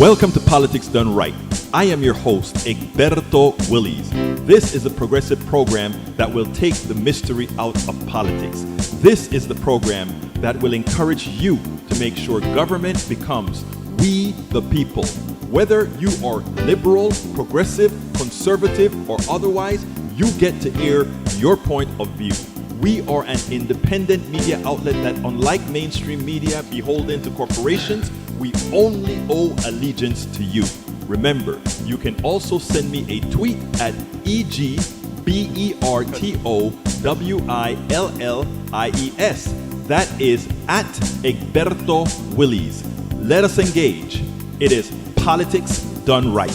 Welcome to Politics Done Right. I am your host, Egberto Willies. This is a progressive program that will take the mystery out of politics. This is the program that will encourage you to make sure government becomes we the people. Whether you are liberal, progressive, conservative, or otherwise, you get to air your point of view. We are an independent media outlet that, unlike mainstream media beholden to corporations, we only owe allegiance to you. Remember, you can also send me a tweet at EGBERTOWILLIES. That is at Egberto Willies. Let us engage. It is Politics Done Right.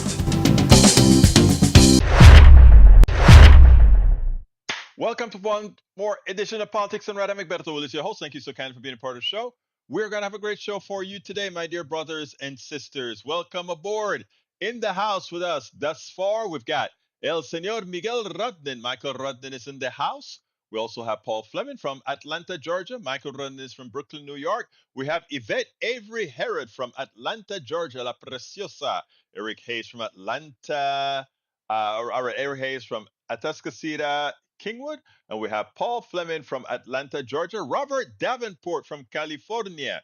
Welcome to one more edition of Politics Done Right. I'm Egberto Willies, your host. Thank you so kindly for being a part of the show. We're going to have a great show for you today, my dear brothers and sisters. Welcome aboard. In the house with us thus far, we've got El Señor Miguel Rudden. Michael Rudden is in the house. We also have Paul Fleming from Atlanta, Georgia. Michael Rudden is from Brooklyn, New York. We have Yvette Avery Herod from Atlanta, Georgia, La Preciosa. Eric Hayes from Atlanta, Eric Hayes from Atascocita, Kingwood. And we have Paul Fleming from Atlanta, Georgia. Robert Davenport from California.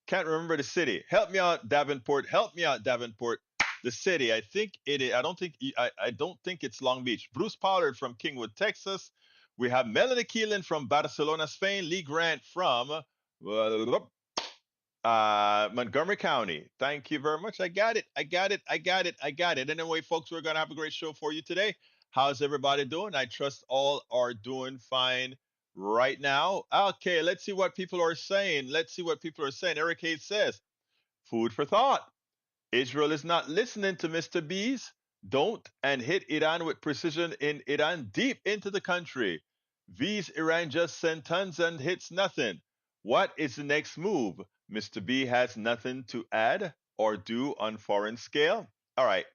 Can't remember the city. Help me out, Davenport. Help me out, Davenport. The city, I think it is. I don't think it's Long Beach. Bruce Pollard from Kingwood, Texas. We have Melanie Keelan from Barcelona, Spain. Lee Grant from Montgomery County. Thank you very much. I got it. Anyway, folks, we're gonna have a great show for you today. How's everybody doing? I trust all are doing fine right now. Okay, let's see what people are saying. Eric Hayes says, food for thought. Israel is not listening to Mr. B's. Don't and hit Iran with precision in Iran deep into the country. V's Iran just sent tons and hits nothing. What is the next move? Mr. B has nothing to add or do on foreign scale. All right.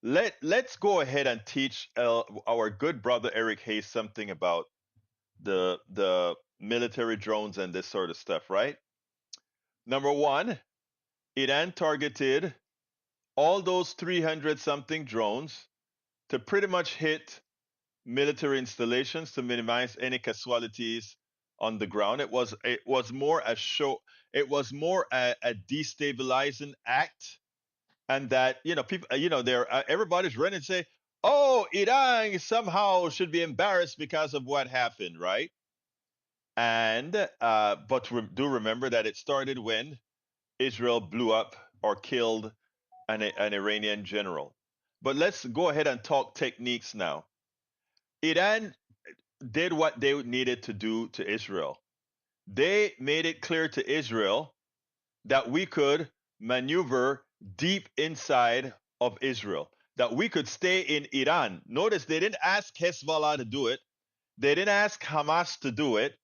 Let's go ahead and teach our good brother Eric Hayes something about the military drones and this sort of stuff, right? Number one, Iran targeted all those 300 something drones to pretty much hit military installations to minimize any casualties on the ground. It was more a show. It was more a destabilizing act, and that people everybody's running and say, "Oh, Iran somehow should be embarrassed because of what happened," right? And do remember that it started when Israel blew up or killed an Iranian general. But let's go ahead and talk techniques now. Iran did what they needed to do to Israel. They made it clear to Israel that we could maneuver deep inside of Israel, that we could stay in Iran. Notice they didn't ask Hezbollah to do it. They didn't ask Hamas to do it.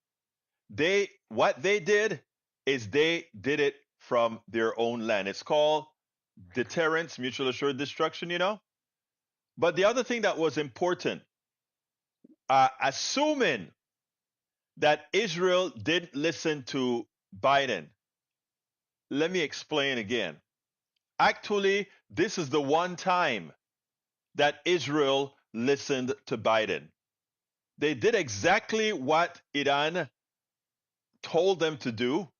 What they did is they did it from their own land. It's called deterrence, mutual assured destruction, But the other thing that was important, assuming that Israel didn't listen to Biden, let me explain again. Actually, this is the one time that Israel listened to Biden. They did exactly what Iran told them to do.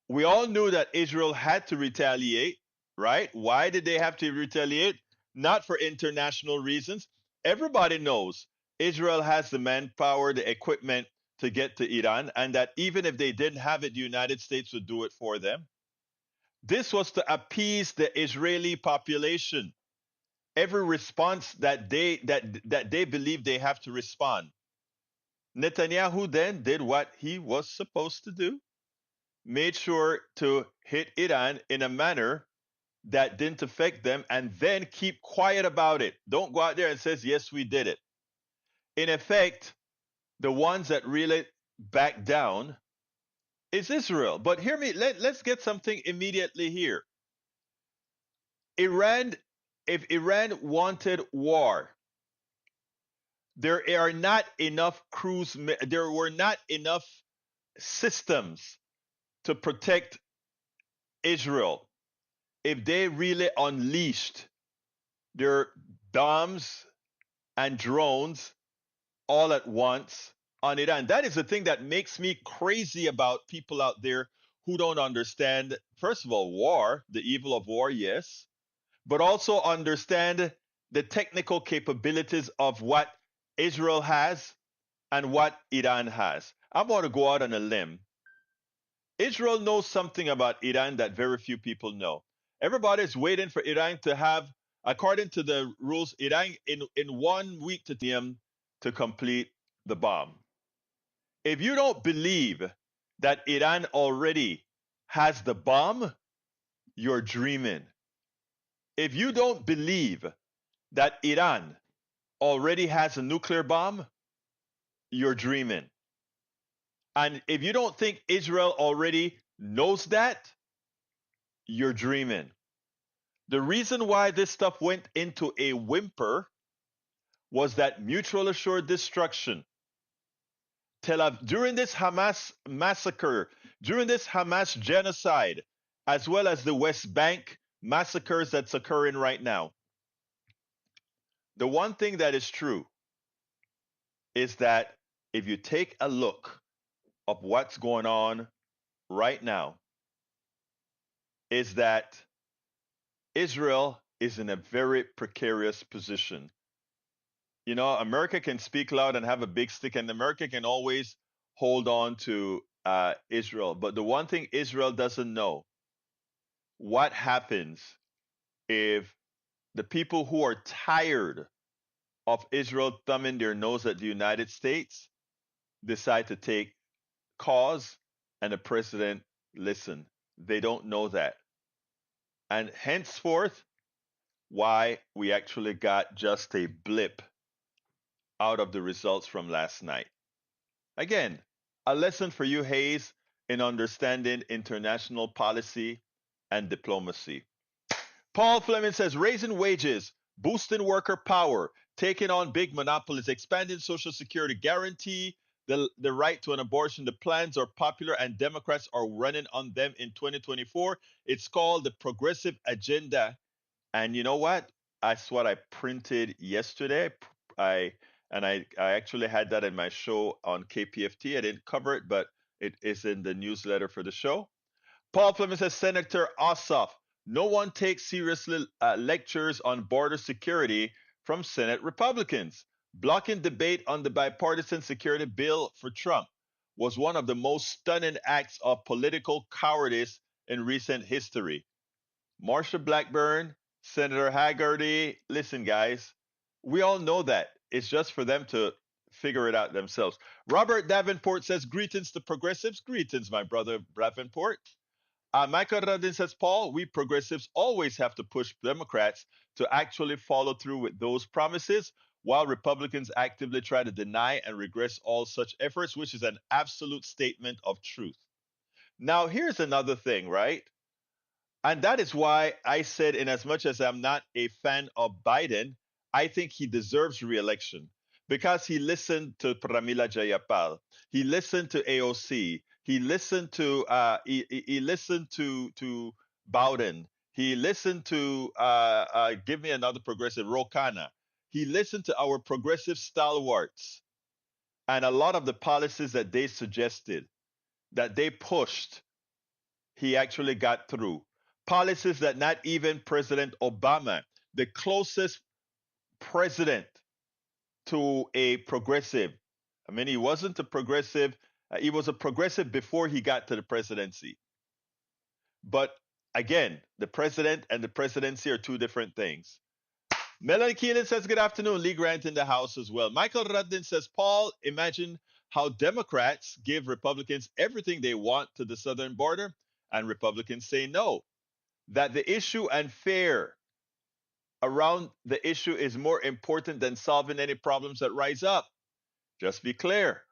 We all knew that Israel had to retaliate, right? Why did they have to retaliate? Not for international reasons. Everybody knows Israel has the manpower, the equipment to get to Iran, and that even if they didn't have it, the United States would do it for them. This was to appease the Israeli population. Every response that they believe they have to respond. Netanyahu then did what he was supposed to do, made sure to hit Iran in a manner that didn't affect them, and then keep quiet about it. Don't go out there and says, yes, we did it. In effect, the ones that really backed down is Israel. But hear me, let's get something immediately here. If Iran wanted war, there were not enough systems to protect Israel. if they really unleashed their bombs and drones all at once on Iran. That is the thing that makes me crazy about people out there who don't understand, first of all, war, the evil of war, yes, but also understand the technical capabilities of what Israel has and what Iran has. I'm going to go out on a limb. Israel knows something about Iran that very few people know. Everybody's waiting for Iran to have, according to the rules, Iran in 1 week to complete the bomb. If you don't believe that Iran already has the bomb, you're dreaming. If you don't believe that Iran already has a nuclear bomb, you're dreaming. And if you don't think Israel already knows that, you're dreaming. The reason why this stuff went into a whimper was that mutual assured destruction. During this Hamas massacre, during this Hamas genocide, as well as the West Bank massacres that's occurring right now, the one thing that is true is that if you take a look of what's going on right now, is that Israel is in a very precarious position. You know, America can speak loud and have a big stick, and America can always hold on to Israel. But the one thing Israel doesn't know, what happens if the people who are tired of Israel thumbing their nose at the United States decide to take cause and the president listen. They don't know that. And henceforth, why we actually got just a blip out of the results from last night. Again, a lesson for you, Hayes, in understanding international policy and diplomacy. Paul Fleming says raising wages, boosting worker power, taking on big monopolies, expanding Social Security, guarantee the right to an abortion. The plans are popular and Democrats are running on them in 2024. It's called the Progressive Agenda. And you know what? That's what I printed yesterday. I I actually had that in my show on KPFT. I didn't cover it, but it is in the newsletter for the show. Paul Fleming says Senator Ossoff, no one takes seriously lectures on border security from Senate Republicans. Blocking debate on the bipartisan security bill for Trump was one of the most stunning acts of political cowardice in recent history. Marsha Blackburn, Senator Haggerty, listen, guys, we all know that. It's just for them to figure it out themselves. Robert Davenport says, greetings to progressives. Greetings, my brother Davenport. Michael Radin says, Paul, we progressives always have to push Democrats to actually follow through with those promises, while Republicans actively try to deny and regress all such efforts, which is an absolute statement of truth. Now, here's another thing, right? And that is why I said, in as much as I'm not a fan of Biden, I think he deserves reelection because he listened to Pramila Jayapal, he listened to AOC, he listened to Bowden, he listened to give me another progressive, Rokana. He listened to our progressive stalwarts and a lot of the policies that they suggested, that they pushed, he actually got through. Policies that not even President Obama, the closest president to a progressive, I mean, he wasn't a progressive, he was a progressive before he got to the presidency. But again, the president and the presidency are two different things. Melanie Keelan says, good afternoon. Lee Grant in the house as well. Michael Ruddin says, Paul, imagine how Democrats give Republicans everything they want to the southern border, and Republicans say no. That the issue and fear around the issue is more important than solving any problems that rise up. Just be clear.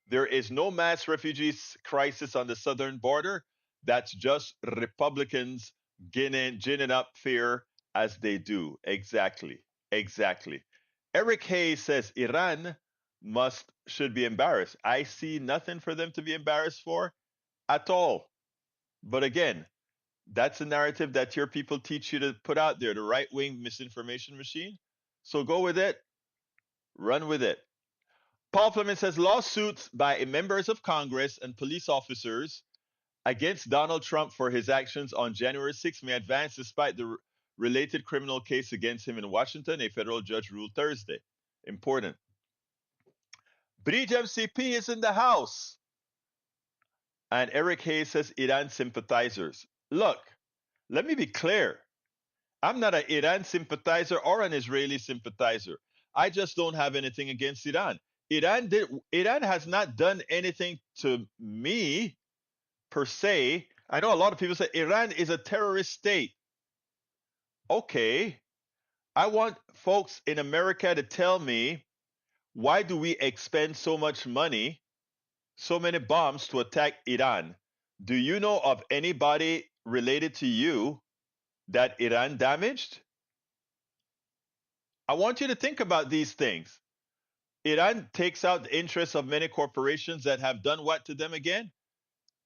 There is no mass refugees crisis on the southern border. That's just Republicans ginning up fear as they do. Exactly. Exactly. Eric Hayes says Iran should be embarrassed. I see nothing for them to be embarrassed for at all. But again, That's a narrative that your people teach you to put out there, the right wing misinformation machine. So go with it, run with it. Paul Fleming says lawsuits by members of Congress and police officers against Donald Trump for his actions on January 6th may advance despite the related criminal case against him in Washington, a federal judge ruled Thursday. Important. Bridge MCP is in the house. And Eric Hayes says Iran sympathizers. Look, let me be clear. I'm not an Iran sympathizer or an Israeli sympathizer. I just don't have anything against Iran. Iran has not done anything to me per se. I know a lot of people say Iran is a terrorist state. Okay. I want folks in America to tell me, why do we expend so much money, so many bombs to attack Iran? Do you know of anybody related to you that Iran damaged? I want you to think about these things. Iran takes out the interests of many corporations that have done what to them again?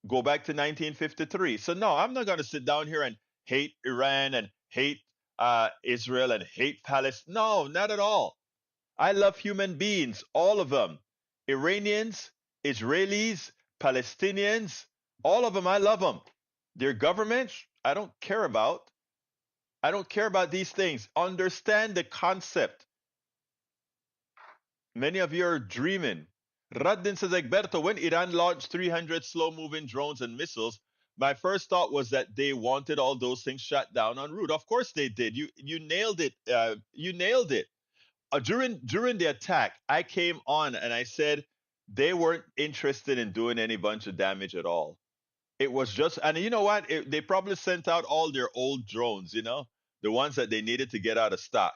Go back to 1953. So, no, I'm not going to sit down here and hate Iran and hate Israel and hate Palestine. No, not at all. I love human beings, all of them. Iranians, Israelis, Palestinians, all of them, I love them. Their governments, I don't care about. I don't care about these things. Understand the concept. Many of you are dreaming. Raddin says, Egberto, when Iran launched 300 slow-moving drones and missiles, my first thought was that they wanted all those things shut down en route. Of course they did. You nailed it. You nailed it. During the attack, I came on and I said they weren't interested in doing any bunch of damage at all. It was just, and you know what? They probably sent out all their old drones, the ones that they needed to get out of stock.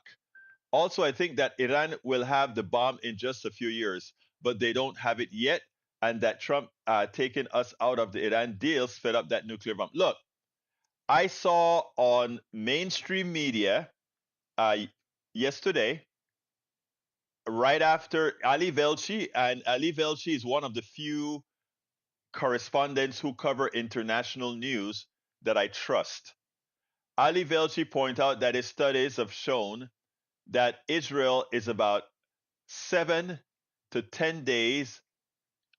Also, I think that Iran will have the bomb in just a few years, but they don't have it yet. And that Trump taking us out of the Iran deal sped up that nuclear bomb. Look, I saw on mainstream media yesterday, right after Ali Velshi, and Ali Velshi is one of the few correspondents who cover international news that I trust. Ali Velshi pointed out that his studies have shown that Israel is about 7 to 10 days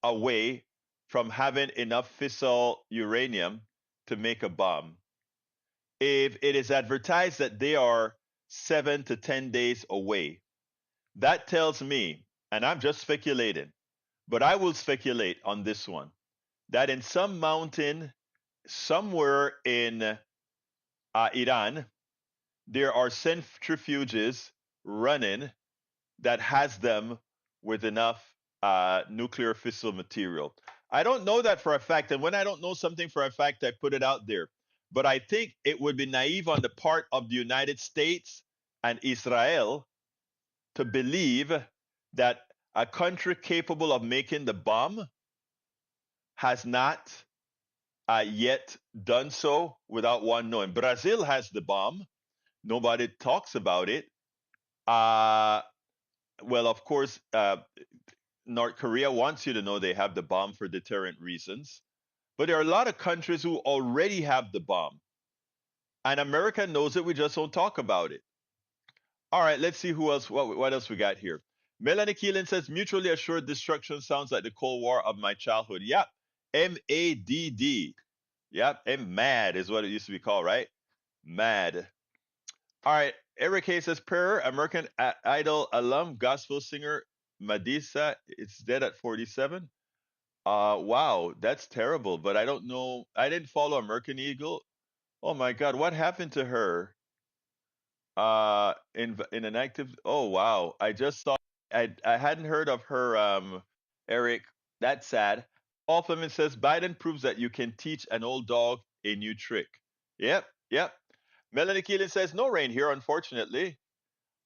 away from having enough fissile uranium to make a bomb. If it is advertised that they are 7 to 10 days away, that tells me, and I'm just speculating, but I will speculate on this one, that in some mountain somewhere in Iran, there are centrifuges running that has them with enough nuclear fissile material. I don't know that for a fact, and when I don't know something for a fact, I put it out there. But I think it would be naive on the part of the United States and Israel to believe that a country capable of making the bomb has not yet done so without one knowing. Brazil has the bomb. Nobody talks about it. Well, of course, North Korea wants you to know they have the bomb for deterrent reasons. But there are a lot of countries who already have the bomb. And America knows it, we just don't talk about it. All right, let's see who else. What else we got here? Melanie Keelan says, mutually assured destruction sounds like the Cold War of my childhood. Yep. MADD. Yep. MAD is what it used to be called, right? MAD. All right. Eric Hayes says, prayer, American Idol alum, gospel singer Madisa, it's dead at 47. Wow, that's terrible. But I don't know. I didn't follow American Eagle. Oh my God, what happened to her? In an active. Oh wow, I just saw. I hadn't heard of her. Eric, that's sad. Paul Fleming says Biden proves that you can teach an old dog a new trick. Yep, yep. Melanie Keelan says no rain here, unfortunately.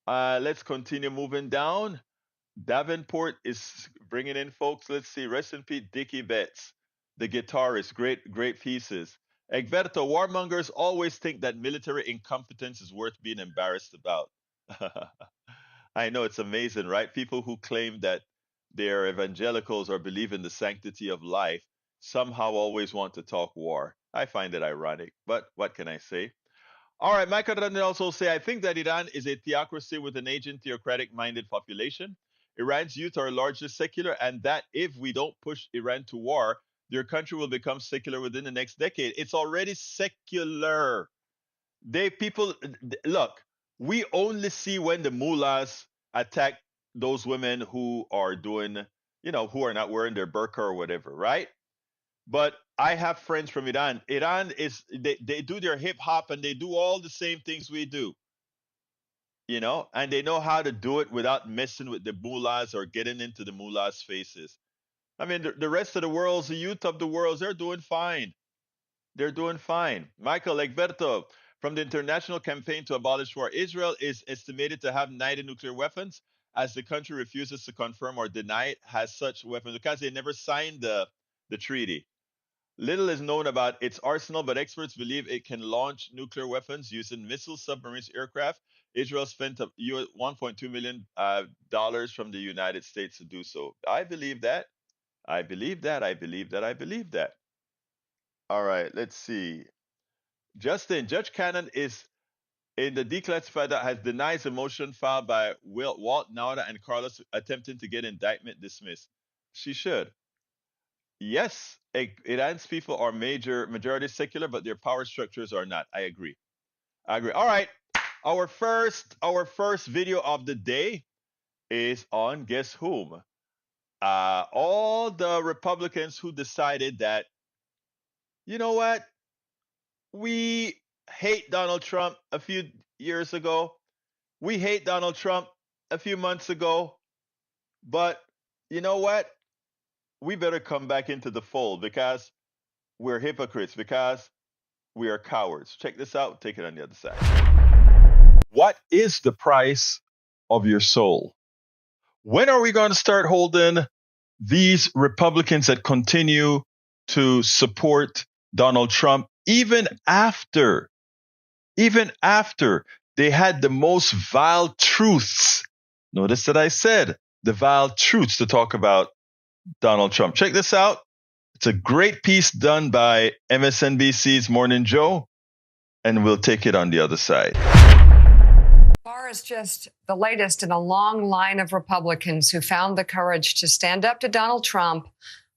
Let's continue moving down. Davenport is bringing in folks. Let's see. Rest in peace, Dickie Betts, the guitarist. Great pieces. Egberto, warmongers always think that military incompetence is worth being embarrassed about. I know, it's amazing, right? People who claim that they're evangelicals or believe in the sanctity of life somehow always want to talk war. I find it ironic, but what can I say? All right, Michael Randall also say, I think that Iran is a theocracy with an agent theocratic-minded population. Iran's youth are largely secular, and that if we don't push Iran to war, their country will become secular within the next decade. It's already secular. They people look. We only see when the mullahs attack those women who are doing, who are not wearing their burqa or whatever, right? But I have friends from Iran. Iran is they do their hip hop and they do all the same things we do, and they know how to do it without messing with the mullahs or getting into the mullahs' faces. I mean, the rest of the world, the youth of the world, they're doing fine. They're doing fine. Michael Egberto, from the international campaign to abolish war, Israel is estimated to have 90 nuclear weapons, as the country refuses to confirm or deny it has such weapons because they never signed the treaty. Little is known about its arsenal, but experts believe it can launch nuclear weapons using missiles, submarines, aircraft. Israel spent $1.2 million from the United States to do so. I believe that. I believe that. I believe that. I believe that. All right, let's see. Justin, Judge Cannon is in the declassified that has denied the motion filed by Walt Nauta and Carlos attempting to get indictment dismissed. She should. Yes, Iran's people are majority secular, but their power structures are not. I agree. I agree. All right. Our first video of the day is on guess whom? All the Republicans who decided that, you know what? We hate Donald Trump a few years ago. We hate Donald Trump a few months ago. But you know what? We better come back into the fold because we're hypocrites, because we are cowards. Check this out. Take it on the other side. What is the price of your soul? When are we going to start holding these Republicans that continue to support Donald Trump, even after they had the most vile truths? Notice that I said the vile truths to talk about Donald Trump. Check this out. It's a great piece done by MSNBC's Morning Joe, and we'll take it on the other side. Barr is just the latest in a long line of Republicans who found the courage to stand up to Donald Trump,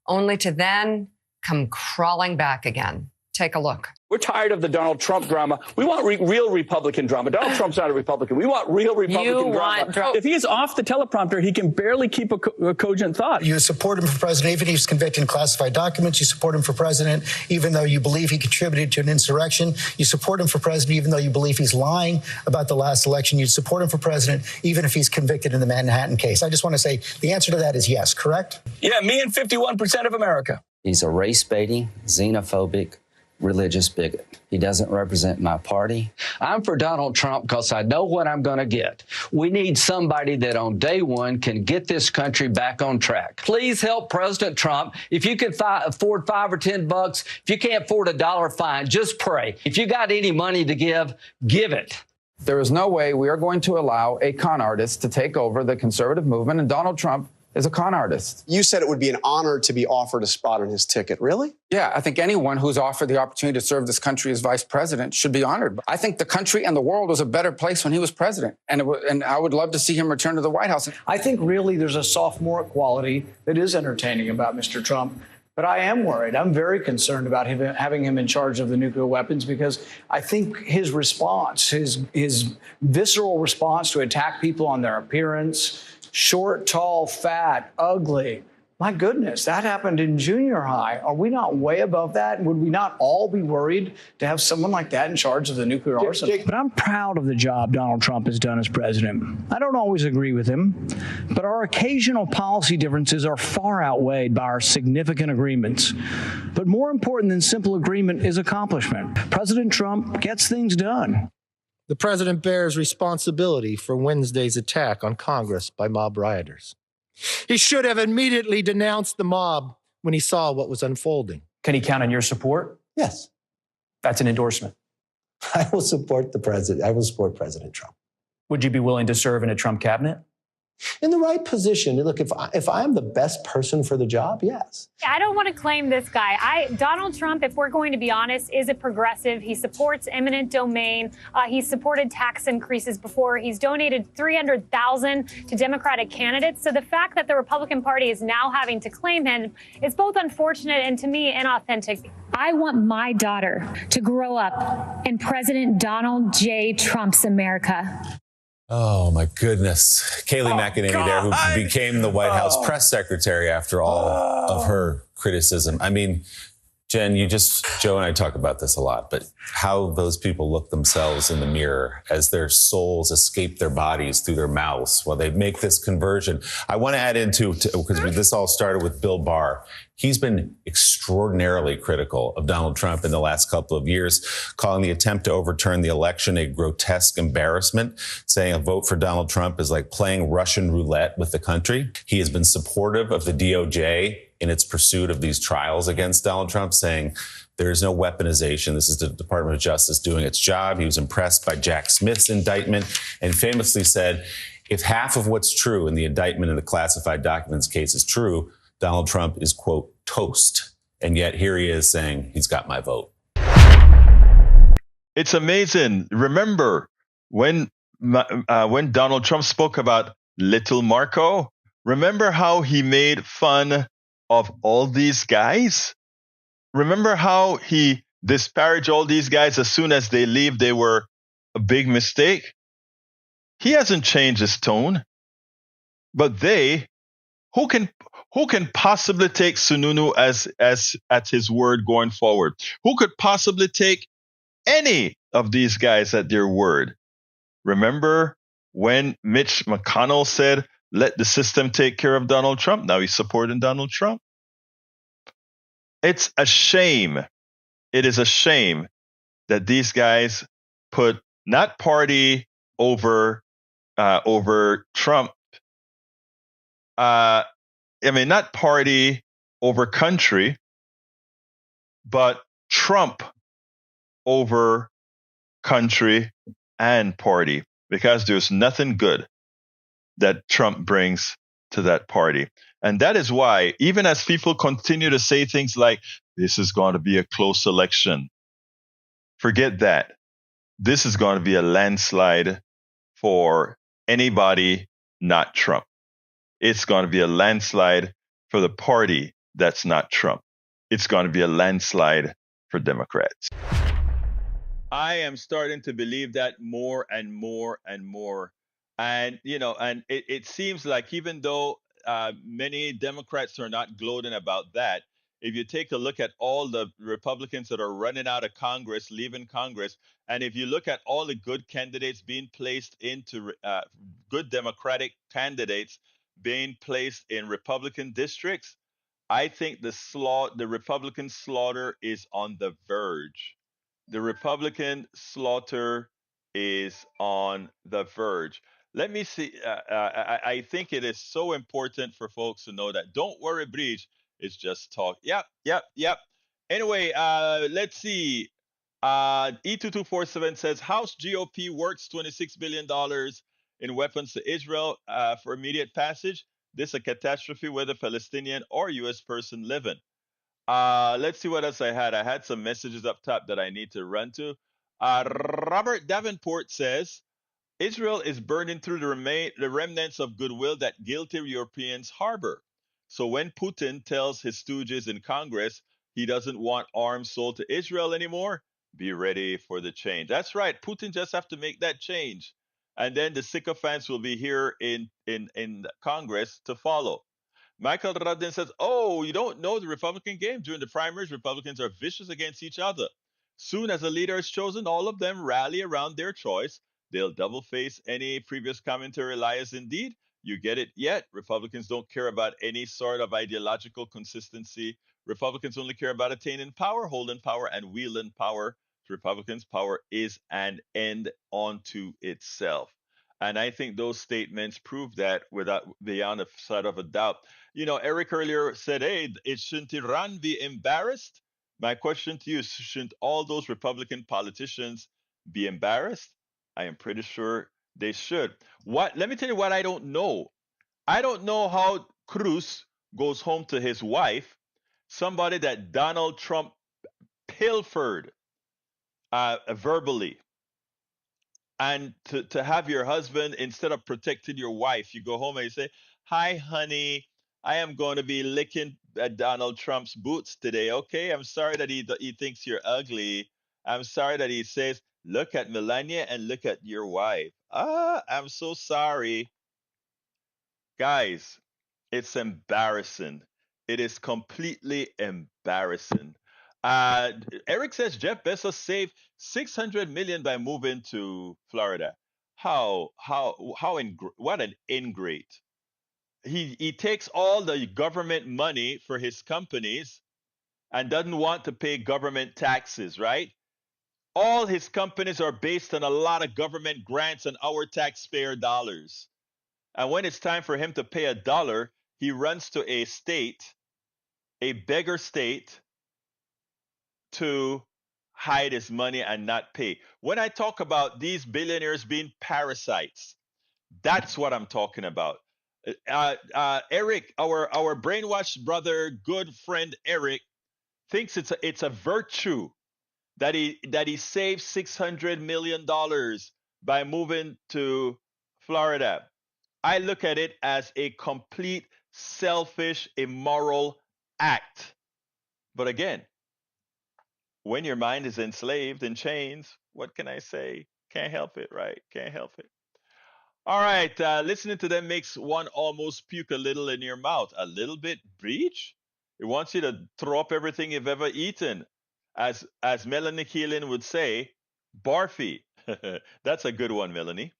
only to then come crawling back again. Take a look. We're tired of the Donald Trump drama. We want real Republican drama. Donald Trump's not a Republican. We want real Republican drama. If he's off the teleprompter, he can barely keep a cogent thought. You support him for president even if he's convicted in classified documents. You support him for president even though you believe he contributed to an insurrection. You support him for president even though you believe he's lying about the last election. You support him for president even if he's convicted in the Manhattan case. I just want to say the answer to that is yes, correct? Yeah, me and 51% of America. He's a race-baiting, xenophobic, religious bigot. He doesn't represent my party. I'm for Donald Trump because I know what I'm going to get. We need somebody that on day one can get this country back on track. Please help President Trump. If you can afford $5 or $10, if you can't afford $1, fine, just pray. If you got any money to give it. There is no way we are going to allow a con artist to take over the conservative movement, and Donald Trump is a con artist. You said it would be an honor to be offered a spot on his ticket. Really? Yeah, I think anyone who's offered the opportunity to serve this country as vice president should be honored. I think the country and the world was a better place when he was president, and I would love to see him return to the White House. I think really there's a sophomoric quality that is entertaining about Mr. Trump. But I am worried. I'm very concerned about having him in charge of the nuclear weapons because I think his response, his visceral response to attack people on their appearance, short, tall, fat, ugly. My goodness, that happened in junior high. Are we not way above that? Would we not all be worried to have someone like that in charge of the nuclear arsenal? But I'm proud of the job Donald Trump has done as president. I don't always agree with him, but our occasional policy differences are far outweighed by our significant agreements. But more important than simple agreement is accomplishment. President Trump gets things done. The president bears responsibility for Wednesday's attack on Congress by mob rioters. He should have immediately denounced the mob when he saw what was unfolding. Can he count on your support? Yes. That's an endorsement. I will support the president. I will support President Trump. Would you be willing to serve in a Trump cabinet? In the right position. Look, if I'm the best person for the job, yes. I don't want to claim this guy. Donald Trump, if we're going to be honest, is a progressive. He supports eminent domain. He's supported tax increases before. He's donated $300,000 to Democratic candidates. So the fact that the Republican Party is now having to claim him is both unfortunate and, to me, inauthentic. I want my daughter to grow up in President Donald J. Trump's America. Oh, my goodness. Kayleigh McEnany there, who became the White House press secretary after all of her criticism. I mean, Jen, Joe and I talk about this a lot, but how those people look themselves in the mirror as their souls escape their bodies through their mouths while they make this conversion. I want to add into, because this all started with Bill Barr. He's been extraordinarily critical of Donald Trump in the last couple of years, calling the attempt to overturn the election a grotesque embarrassment, saying a vote for Donald Trump is like playing Russian roulette with the country. He has been supportive of the DOJ in its pursuit of these trials against Donald Trump, saying there is no weaponization. This is the Department of Justice doing its job. He was impressed by Jack Smith's indictment and famously said, if half of what's true in the indictment in the classified documents case is true, Donald Trump is, quote, toast. And yet here he is saying he's got my vote. It's amazing. Remember when Donald Trump spoke about little Marco? Remember how he made fun of all these guys? Remember how he disparaged all these guys as soon as they leave, they were a big mistake? He hasn't changed his tone. But who can possibly take Sununu as at his word going forward? Who could possibly take any of these guys at their word? Remember when Mitch McConnell said, let the system take care of Donald Trump? Now he's supporting Donald Trump. It's a shame. It is a shame that these guys put not party over Trump. Not party over country, but Trump over country and party, because there's nothing good that Trump brings to that party. And that is why, even as people continue to say things like, this is going to be a close election, forget that. This is going to be a landslide for anybody not Trump. It's going to be a landslide for the party that's not Trump. It's going to be a landslide for Democrats. I am starting to believe that more and more and more. And, it seems like even though many Democrats are not gloating about that, if you take a look at all the Republicans that are running out of Congress, leaving Congress, and if you look at all the good candidates being placed into good Democratic candidates being placed in Republican districts, I think the Republican slaughter is on the verge. The Republican slaughter is on the verge. Let me see. I think it is so important for folks to know that. Don't worry, Breach. It's just talk. Yep. Anyway, let's see. E2247 says House GOP works $26 billion in weapons to Israel for immediate passage. This is a catastrophe, whether Palestinian or U.S. person living. Let's see what else I had. I had some messages up top that I need to run to. Robert Davenport says, Israel is burning through the remnants of goodwill that guilty Europeans harbor. So when Putin tells his stooges in Congress he doesn't want arms sold to Israel anymore, be ready for the change. That's right. Putin just have to make that change. And then the sycophants will be here in Congress to follow. Michael Radin says, oh, you don't know the Republican game. During the primaries, Republicans are vicious against each other. Soon as a leader is chosen, all of them rally around their choice. They'll double face any previous commentary liars indeed. You get it yet. Republicans don't care about any sort of ideological consistency. Republicans only care about attaining power, holding power, and wielding power. To Republicans, power is an end unto itself. And I think those statements prove that beyond a side of a doubt. Eric earlier said, hey, shouldn't Iran be embarrassed? My question to you is, shouldn't all those Republican politicians be embarrassed? I am pretty sure they should. Let me tell you what I don't know. I don't know how Cruz goes home to his wife, somebody that Donald Trump pilfered verbally. And to have your husband, instead of protecting your wife, you go home and you say, "Hi, honey, I am going to be licking Donald Trump's boots today. Okay, I'm sorry that he thinks you're ugly. I'm sorry that he says, look at Melania and look at your wife. I'm so sorry." Guys, it's embarrassing. It is completely embarrassing. Eric says Jeff Bezos saved 600 million by moving to Florida. What an ingrate. He takes all the government money for his companies and doesn't want to pay government taxes, right? All his companies are based on a lot of government grants and our taxpayer dollars. And when it's time for him to pay $1, he runs to a state, a beggar state, to hide his money and not pay. When I talk about these billionaires being parasites, that's what I'm talking about. Eric, our brainwashed brother, good friend Eric, thinks it's a virtue that he saved $600 million by moving to Florida. I look at it as a complete selfish, immoral act. But again, when your mind is enslaved in chains, what can I say? Can't help it, right? Can't help it. All right, listening to them makes one almost puke a little in your mouth. A little bit breach? It wants you to throw up everything you've ever eaten. As Melanie Keelan would say, barfy. That's a good one, Melanie.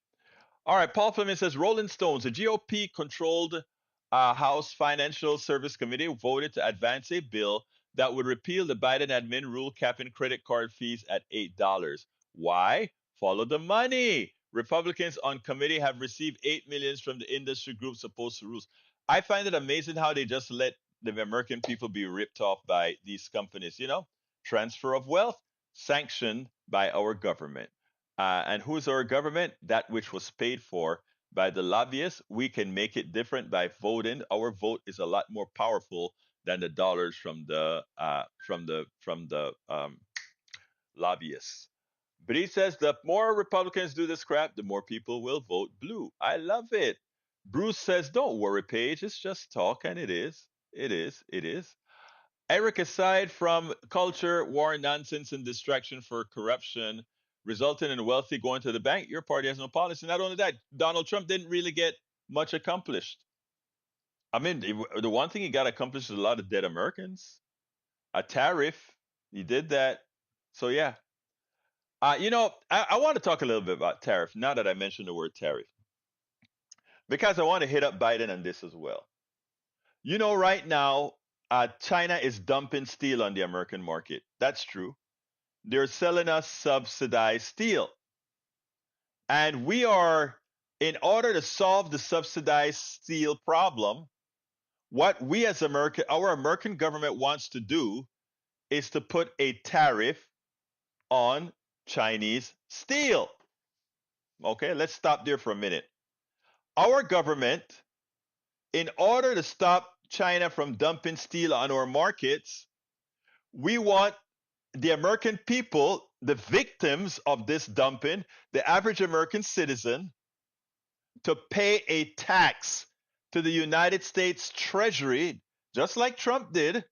All right, Paul Fleming says Rolling Stones, the GOP controlled House Financial Service Committee voted to advance a bill that would repeal the Biden admin rule capping credit card fees at $8. Why? Follow the money. Republicans on committee have received $8 million from the industry groups opposed to rules. I find it amazing how they just let the American people be ripped off by these companies. Transfer of wealth sanctioned by our government. And who's our government? That which was paid for by the lobbyists. We can make it different by voting. Our vote is a lot more powerful than the dollars from the lobbyists. But he says the more Republicans do this crap, the more people will vote blue. I love it. Bruce says, "Don't worry, Paige. It's just talk," and it is. It is. It is. Eric, aside from culture, war, nonsense, and distraction for corruption, resulting in wealthy going to the bank, your party has no policy. Not only that, Donald Trump didn't really get much accomplished. I mean, the one thing he got accomplished is a lot of dead Americans. A tariff, he did that. So, yeah. I want to talk a little bit about tariff now that I mentioned the word tariff, because I want to hit up Biden on this as well. Right now, China is dumping steel on the American market. That's true. They're selling us subsidized steel. And in order to solve the subsidized steel problem, what we as our American government wants to do is to put a tariff on Chinese steel. Okay, let's stop there for a minute. Our government, in order to stop China from dumping steel on our markets, we want the American people, the victims of this dumping, the average American citizen, to pay a tax to the United States Treasury, just like Trump did,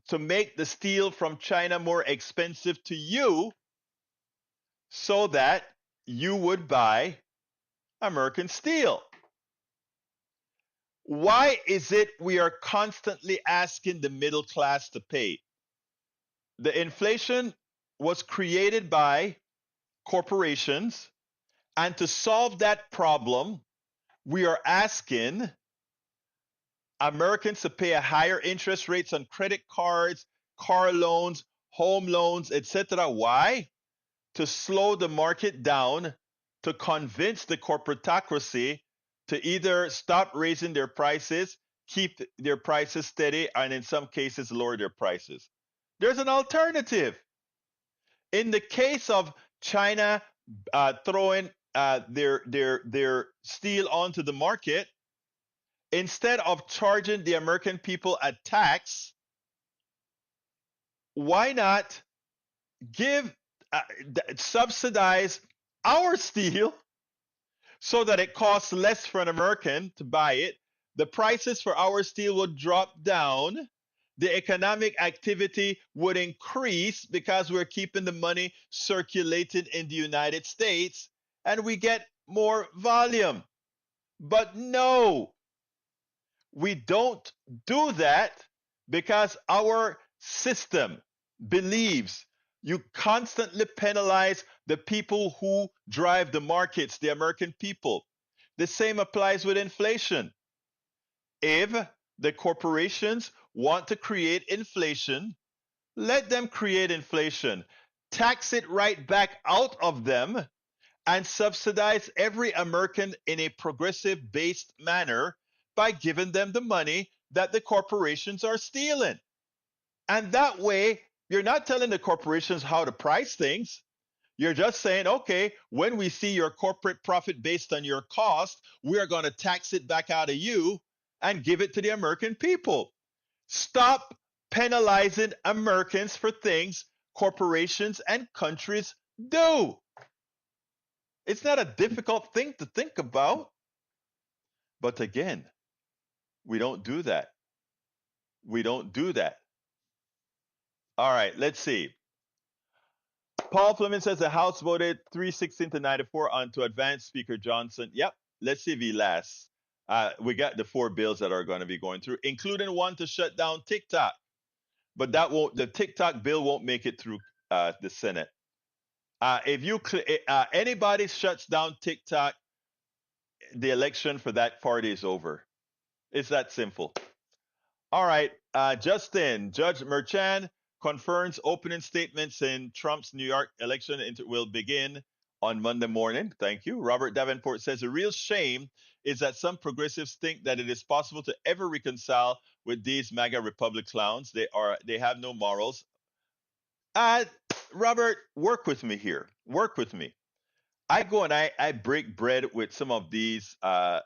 to make the steel from China more expensive to you, so that you would buy American steel. Why is it we are constantly asking the middle class to pay? The inflation was created by corporations, and to solve that problem, we are asking Americans to pay a higher interest rates on credit cards, car loans, home loans, etc. Why? To slow the market down, to convince the corporatocracy to either stop raising their prices, keep their prices steady, and in some cases lower their prices. There's an alternative. In the case of China throwing their steel onto the market, instead of charging the American people a tax, why not subsidize our steel so that it costs less for an American to buy it? The prices for our steel would drop down. The economic activity would increase because we're keeping the money circulated in the United States, and we get more volume. But no, we don't do that because our system believes you constantly penalize the people who drive the markets, the American people. The same applies with inflation. If the corporations want to create inflation, let them create inflation. Tax it right back out of them and subsidize every American in a progressive based manner by giving them the money that the corporations are stealing. And that way, you're not telling the corporations how to price things. You're just saying, okay, when we see your corporate profit based on your cost, we're going to tax it back out of you and give it to the American people. Stop penalizing Americans for things corporations and countries do. It's not a difficult thing to think about. But again, we don't do that. We don't do that. All right, let's see. Paul Fleming says the House voted 316 to 94 on to advance Speaker Johnson. Yep, let's see if he lasts. We got the 4 bills that are going to be going through, including one to shut down TikTok. But that won't. The TikTok bill won't make it through the Senate. If anybody shuts down TikTok, the election for that party is over. It's that simple. All right, Justin, Judge Merchan confirms opening statements in Trump's New York election will begin on Monday morning. Thank you. Robert Davenport says a real shame is that some progressives think that it is possible to ever reconcile with these MAGA Republic clowns. They have no morals. Robert, work with me here. Work with me. I go and I break bread with some of these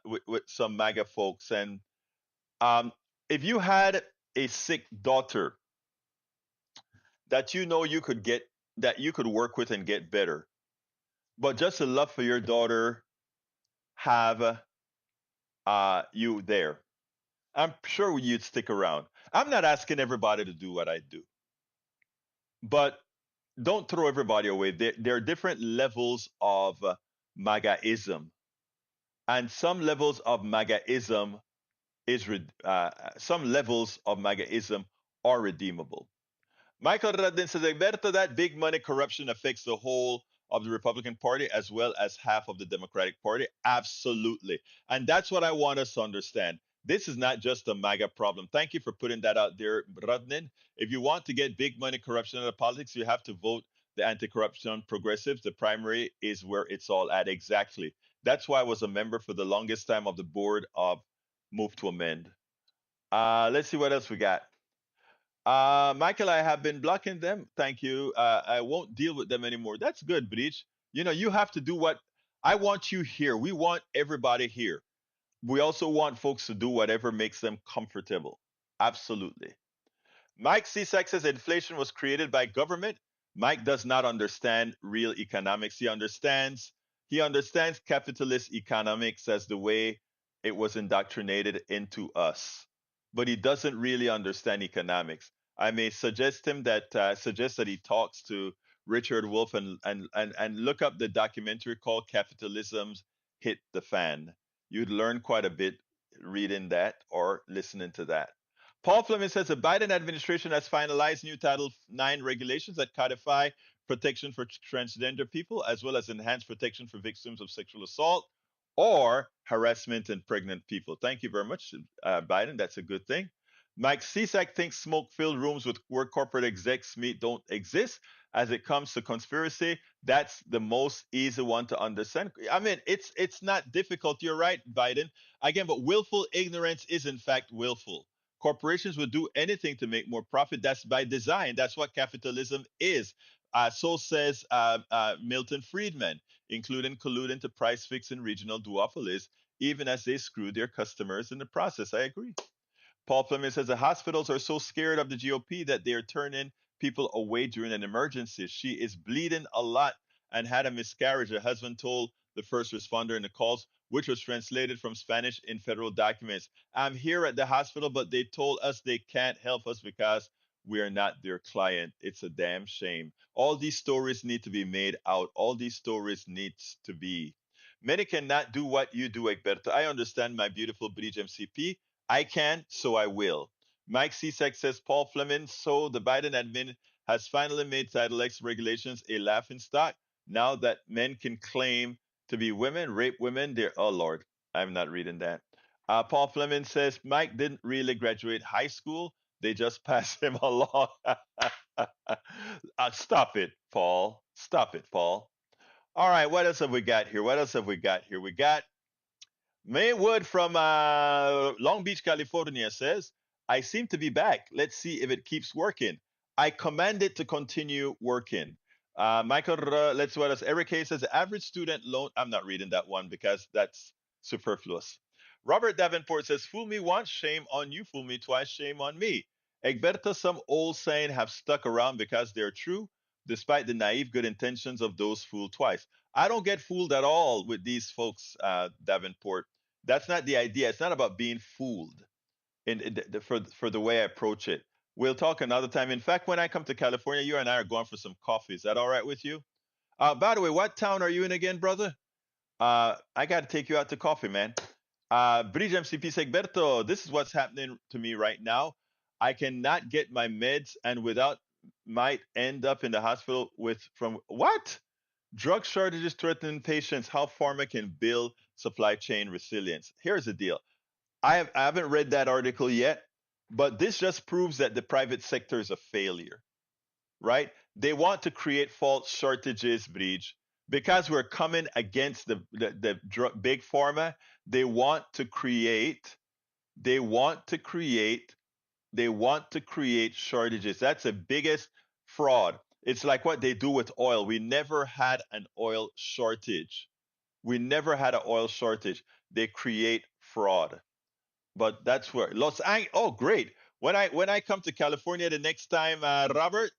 with some MAGA folks, and if you had a sick daughter that you could work with and get better, but just a love for your daughter have you there, I'm sure you'd stick around. I'm not asking everybody to do what I do, but don't throw everybody away. There are different levels of MAGAism, and some levels of MAGAism are redeemable. Michael Radin says, Alberto, that big money corruption affects the whole of the Republican Party as well as half of the Democratic Party. Absolutely. And that's what I want us to understand. This is not just a MAGA problem. Thank you for putting that out there, Radnin. If you want to get big money corruption out of politics, you have to vote the anti-corruption progressives. The primary is where it's all at. Exactly. That's why I was a member for the longest time of the board of Move to Amend. Let's see what else we got. Michael, I have been blocking them. Thank you. I won't deal with them anymore. That's good, Breach. You have to do what I want you here. We want everybody here. We also want folks to do whatever makes them comfortable. Absolutely. Mike Cisak says inflation was created by government. Mike does not understand real economics. He understands capitalist economics as the way it was indoctrinated into us, but he doesn't really understand economics. I may suggest that he talks to Richard Wolff and look up the documentary called Capitalism's Hit the Fan. You'd learn quite a bit reading that or listening to that. Paul Fleming says the Biden administration has finalized new Title IX regulations that codify protection for transgender people, as well as enhanced protection for victims of sexual assault or harassment and pregnant people. Thank you very much, Biden. That's a good thing. Mike Cisak thinks smoke-filled rooms where corporate execs meet don't exist. As it comes to conspiracy, that's the most easy one to understand. I mean, it's not difficult. You're right, Biden. Again, but willful ignorance is in fact willful. Corporations will do anything to make more profit. That's by design. That's what capitalism is. So says Milton Friedman, including colluding to price fixing regional duopolies, even as they screw their customers in the process. I agree. Paul Fleming says the hospitals are so scared of the GOP that they are turning people away during an emergency. She is bleeding a lot and had a miscarriage, her husband told the first responder in the calls, which was translated from Spanish in federal documents. I'm here at the hospital, but they told us they can't help us because we are not their client. It's a damn shame. All these stories need to be made out. All these stories needs to be. Many cannot do what you do, Egberto. I understand, my beautiful Bridge MCP. I can, so I will. Mike Cesek says Paul Fleming, so the Biden admin has finally made Title X regulations a laughing stock. Now that men can claim to be women, rape women, they're, oh Lord, I'm not reading that. Paul Fleming says Mike didn't really graduate high school. They just passed him along. Stop it, Paul. Stop it, Paul. All right, what else have we got here? What else have we got here? We got Maywood from Long Beach, California says, I seem to be back. Let's see if it keeps working. I command it to continue working. Michael, let's see what else. Eric Hayes says, average student loan. I'm not reading that one because that's superfluous. Robert Davenport says, fool me once, shame on you. Fool me twice, shame on me. Egberto, some old saying have stuck around because they're true, despite the naive good intentions of those fooled twice. I don't get fooled at all with these folks, Davenport. That's not the idea. It's not about being fooled for the way I approach it. We'll talk another time. In fact, when I come to California, you and I are going for some coffee. Is that all right with you? By the way, what town are you in again, brother? I got to take you out to coffee, man. Bridge MCP Segberto, this is what's happening to me right now. I cannot get my meds and might end up in the hospital from what? Drug shortages threatening patients, how pharma can build supply chain resilience. Here's the deal. I haven't read that article yet, but this just proves that the private sector is a failure, right? They want to create false shortages, Bridge, because we're coming against the big pharma. They want to create shortages. That's the biggest fraud. It's like what they do with oil. We never had an oil shortage. They create fraud. But that's where Los Angeles. Oh, great! When I come to California the next time, Robert,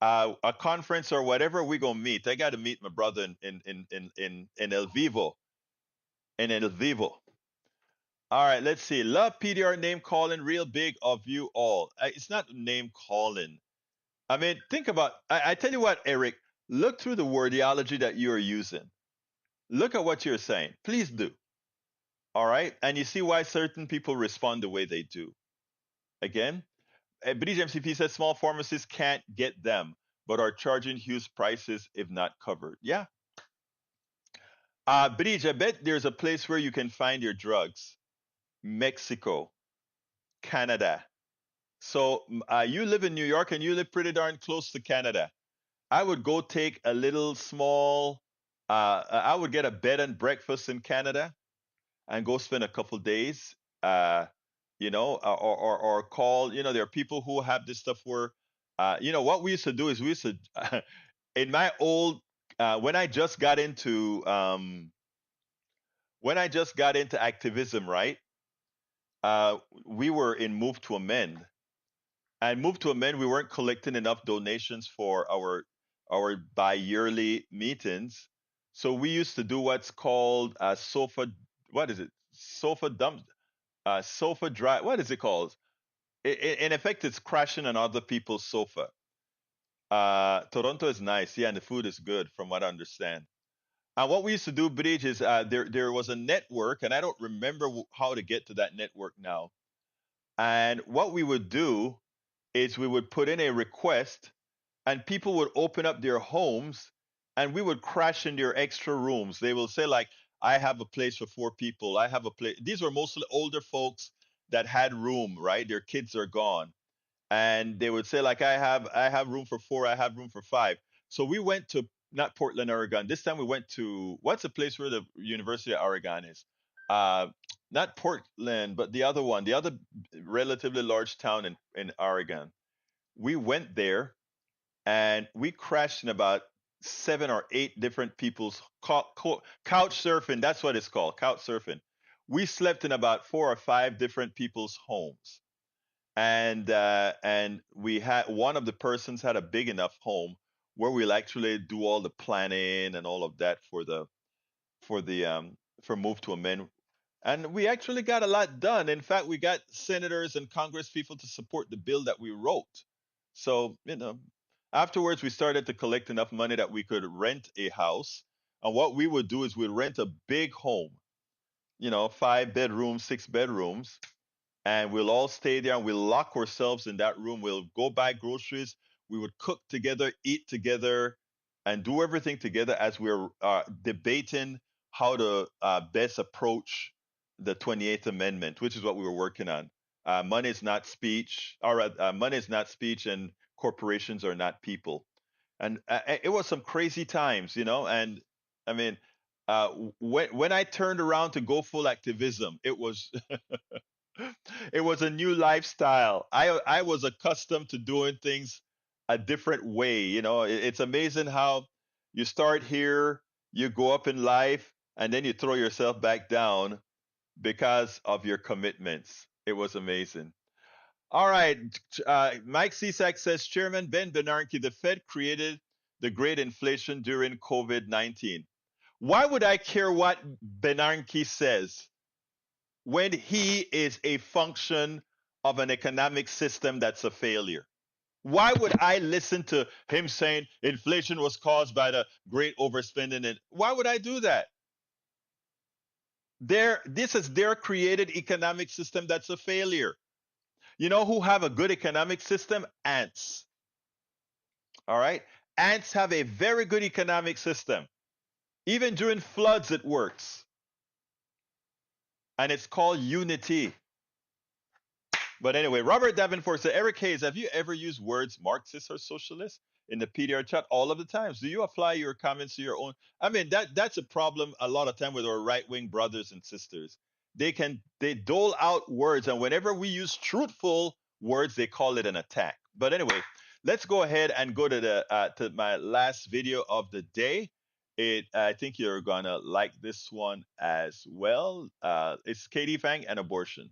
a conference or whatever, we gonna meet. I got to meet my brother in El Vivo. In El Vivo. All right, let's see. Love PDR name calling, real big of you all. It's not name calling. I mean, think about. I tell you what, Eric. Look through the wordiology that you are using. Look at what you're saying. Please do. All right, and you see why certain people respond the way they do. Again, British MCP says small pharmacies can't get them, but are charging huge prices if not covered. Yeah. British, I bet there's a place where you can find your drugs. Mexico, Canada. So you live in New York and you live pretty darn close to Canada. I would go take a little small, I would get a bed and breakfast in Canada and go spend a couple days, or call, there are people who have this stuff where, what we used to do is we used to, in my old, when I just got into activism, right? We were in Move to Amend. And Move to Amend, we weren't collecting enough donations for our bi-yearly meetings. So we used to do what's called sofa, what is it? Sofa dump, sofa drive. What is it called? In effect, it's crashing on other people's sofa. Toronto is nice, yeah, and the food is good, from what I understand. And what we used to do, Bridge, is there was a network, and I don't remember how to get to that network now. And what we would do is we would put in a request, and people would open up their homes, and we would crash in their extra rooms. They will say, like, I have a place for 4 people. I have a place. These were mostly older folks that had room, right? Their kids are gone. And they would say, like, I have room for 4, I have room for 5. So we went to not Portland, Oregon. This time we went to, what's the place where the University of Oregon is? Not Portland, but the other one, the other relatively large town in Oregon. We went there and we crashed in about 7 or 8 different people's couch surfing. That's what it's called, couch surfing. We slept in about 4 or 5 different people's homes, and we had one of the persons had a big enough home where we'll actually do all the planning and all of that for move to amend. And we actually got a lot done. In fact, we got senators and Congress people to support the bill that we wrote. So, afterwards we started to collect enough money that we could rent a house. And what we would do is we'd rent a big home, 5 bedrooms, 6 bedrooms, and we'll all stay there and we'll lock ourselves in that room. We'll go buy groceries. We would cook together, eat together, and do everything together as we're debating how to best approach the 28th Amendment, which is what we were working on. Money is not speech. Money is not speech, and corporations are not people. And it was some crazy times, And I mean, when I turned around to go full activism, it was it was a new lifestyle. I was accustomed to doing things a different way. It's amazing how you start here, you go up in life, and then you throw yourself back down because of your commitments. It was amazing. All right. Mike Cisak says, Chairman Ben Bernanke, the Fed created the great inflation during COVID-19. Why would I care what Bernanke says when he is a function of an economic system that's a failure? Why would I listen to him saying inflation was caused by the great overspending? And why would I do that? This is their created economic system that's a failure. You know who have a good economic system? Ants. All right? Ants have a very good economic system. Even during floods, it works. And it's called unity. But anyway, Robert Davenport said, Eric Hayes, have you ever used words Marxist or socialist in the PDR chat? All of the times. Do you apply your comments to your own? I mean, that's a problem a lot of time with our right-wing brothers and sisters. They dole out words, and whenever we use truthful words, they call it an attack. But anyway, let's go ahead and go to my last video of the day. I think you're gonna like this one as well. It's Katie Phang and abortion.